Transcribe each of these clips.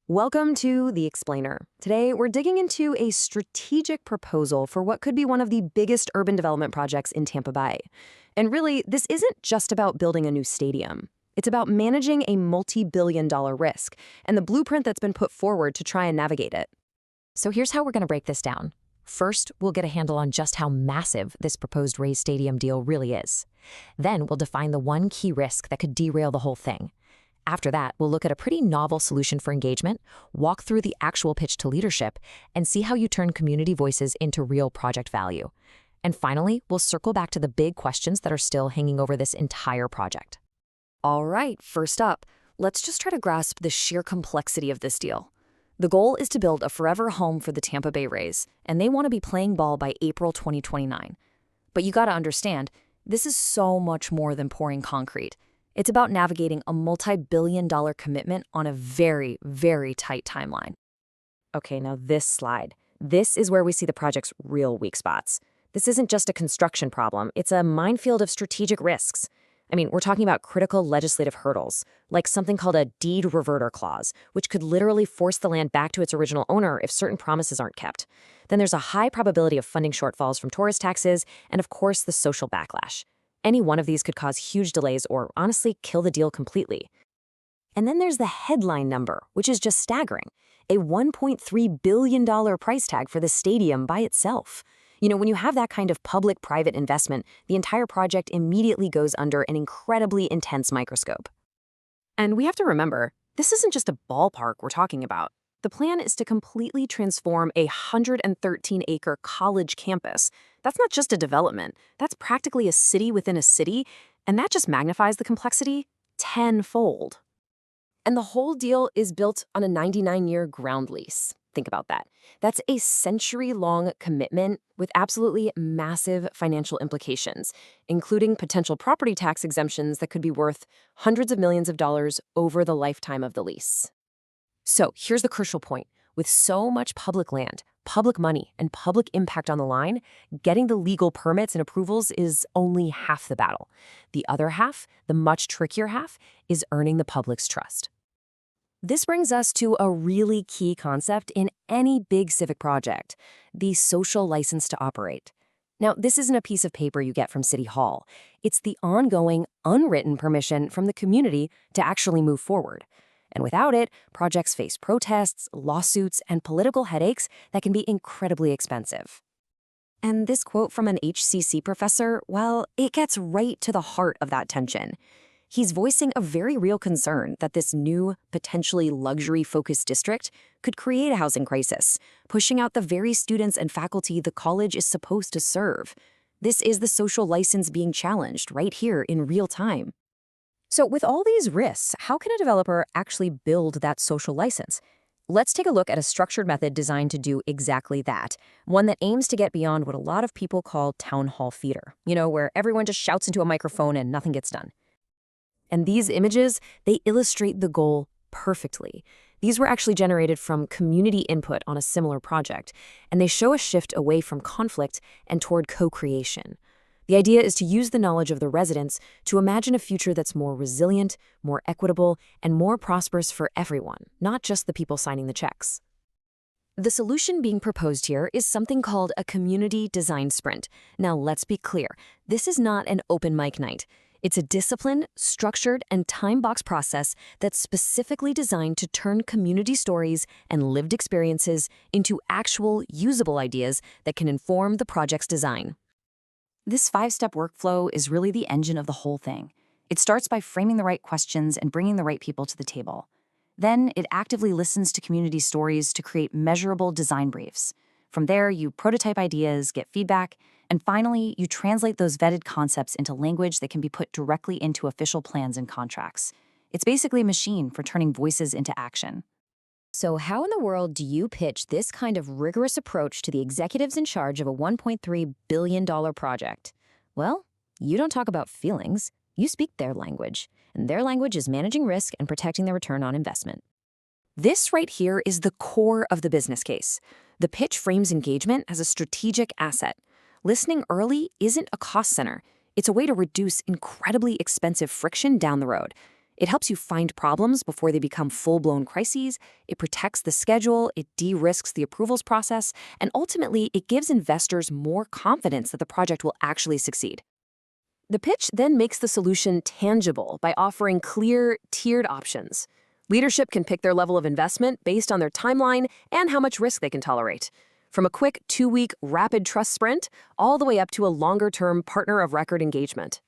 Welcome to The Explainer. Today, we're digging into a strategic proposal for what could be one of the biggest urban development projects in Tampa Bay. And really, this isn't just about building a new stadium. It's about managing a multi-billion-dollar risk and the blueprint that's been put forward to try and navigate it. So here's how we're going to break this down. First, we'll get a handle on just how massive this proposed Rays Stadium deal really is. Then we'll define the one key risk that could derail the whole thing. After that, we'll look at a pretty novel solution for engagement, walk through the actual pitch to leadership, and see how you turn community voices into real project value. And finally, we'll circle back to the big questions that are still hanging over this entire project. All right, first up, let's just try to grasp the sheer complexity of this deal. The goal is to build a forever home for the Tampa Bay Rays, and they want to be playing ball by April 2029. But you gotta understand, this is so much more than pouring concrete. It's about navigating a multi-billion-dollar commitment on a very, very tight timeline. Okay, now this slide. This is where we see the project's real weak spots. This isn't just a construction problem, it's a minefield of strategic risks. I mean, we're talking about critical legislative hurdles, like something called a deed reverter clause, which could literally force the land back to its original owner if certain promises aren't kept. Then there's a high probability of funding shortfalls from tourist taxes, and of course, the social backlash. Any one of these could cause huge delays or honestly kill the deal completely. And then there's the headline number, which is just staggering. A $1.3 billion price tag for the stadium by itself. You know, when you have that kind of public-private investment, the entire project immediately goes under an incredibly intense microscope. And we have to remember, this isn't just a ballpark we're talking about. The plan is to completely transform a 113-acre college campus. That's not just a development. That's practically a city within a city, and that just magnifies the complexity tenfold. And the whole deal is built on a 99-year ground lease. Think about that. That's a century-long commitment with absolutely massive financial implications, including potential property tax exemptions that could be worth hundreds of millions of dollars over the lifetime of the lease. So here's the crucial point. With so much public land, public money, and public impact on the line, getting the legal permits and approvals is only half the battle. The other half, the much trickier half, is earning the public's trust. This brings us to a really key concept in any big civic project, the social license to operate. Now, this isn't a piece of paper you get from City Hall. It's the ongoing, unwritten permission from the community to actually move forward. And without it, projects face protests, lawsuits, and political headaches that can be incredibly expensive. And this quote from an HCC professor, well, it gets right to the heart of that tension. He's voicing a very real concern that this new, potentially luxury-focused district could create a housing crisis, pushing out the very students and faculty the college is supposed to serve. This is the social license being challenged right here in real time. So with all these risks, how can a developer actually build that social license? Let's take a look at a structured method designed to do exactly that, one that aims to get beyond what a lot of people call town hall theater, where everyone just shouts into a microphone and nothing gets done. And these images, they illustrate the goal perfectly. These were actually generated from community input on a similar project, and they show a shift away from conflict and toward co-creation. The idea is to use the knowledge of the residents to imagine a future that's more resilient, more equitable, and more prosperous for everyone, not just the people signing the checks. The solution being proposed here is something called a community design sprint. Now, let's be clear. This is not an open mic night. It's a disciplined, structured, and time-boxed process that's specifically designed to turn community stories and lived experiences into actual, usable ideas that can inform the project's design. This 5-step workflow is really the engine of the whole thing. It starts by framing the right questions and bringing the right people to the table. Then it actively listens to community stories to create measurable design briefs. From there, you prototype ideas, get feedback, and finally, you translate those vetted concepts into language that can be put directly into official plans and contracts. It's basically a machine for turning voices into action. So how in the world do you pitch this kind of rigorous approach to the executives in charge of a $1.3 billion project? Well, you don't talk about feelings. You speak their language, and their language is managing risk and protecting their return on investment. This right here is the core of the business case. The pitch frames engagement as a strategic asset. Listening early isn't a cost center. It's a way to reduce incredibly expensive friction down the road. It helps you find problems before they become full-blown crises, it protects the schedule, it de-risks the approvals process, and ultimately it gives investors more confidence that the project will actually succeed. The pitch then makes the solution tangible by offering clear, tiered options. Leadership can pick their level of investment based on their timeline and how much risk they can tolerate. From a quick 2-week rapid trust sprint, all the way up to a longer-term partner of record engagement.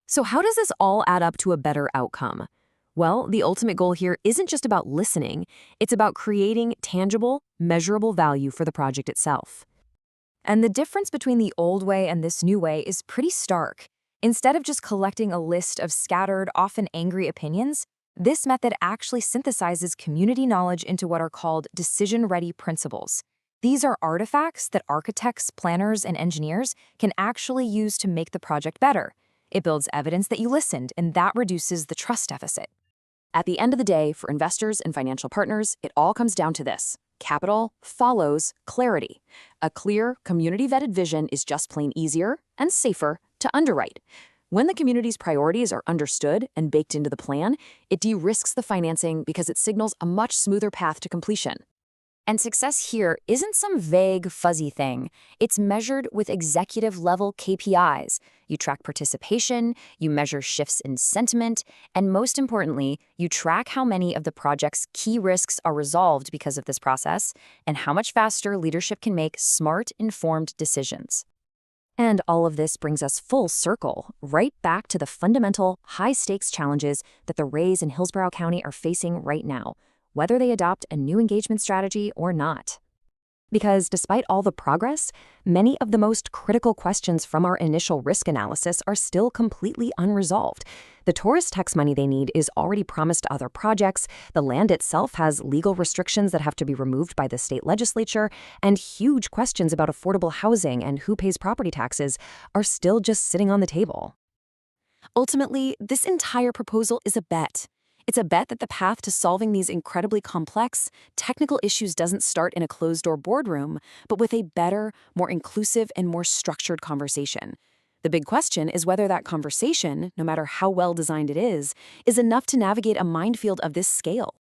So how does this all add up to a better outcome? Well, the ultimate goal here isn't just about listening, it's about creating tangible, measurable value for the project itself. And the difference between the old way and this new way is pretty stark. Instead of just collecting a list of scattered, often angry opinions, this method actually synthesizes community knowledge into what are called decision-ready principles. These are artifacts that architects, planners, and engineers can actually use to make the project better. It builds evidence that you listened, and that reduces the trust deficit. At the end of the day, for investors and financial partners, it all comes down to this. Capital follows clarity. A clear, community-vetted vision is just plain easier and safer to underwrite. When the community's priorities are understood and baked into the plan, it de-risks the financing because it signals a much smoother path to completion. And success here isn't some vague, fuzzy thing. It's measured with executive-level KPIs. You track participation, you measure shifts in sentiment, and most importantly, you track how many of the project's key risks are resolved because of this process, and how much faster leadership can make smart, informed decisions. And all of this brings us full circle, right back to the fundamental, high-stakes challenges that the Rays in Hillsborough County are facing right now, whether they adopt a new engagement strategy or not. Because despite all the progress, many of the most critical questions from our initial risk analysis are still completely unresolved. The tourist tax money they need is already promised to other projects, the land itself has legal restrictions that have to be removed by the state legislature, and huge questions about affordable housing and who pays property taxes are still just sitting on the table. Ultimately, this entire proposal is a bet. It's a bet that the path to solving these incredibly complex, technical issues doesn't start in a closed-door boardroom, but with a better, more inclusive, and more structured conversation. The big question is whether that conversation, no matter how well designed it is enough to navigate a minefield of this scale.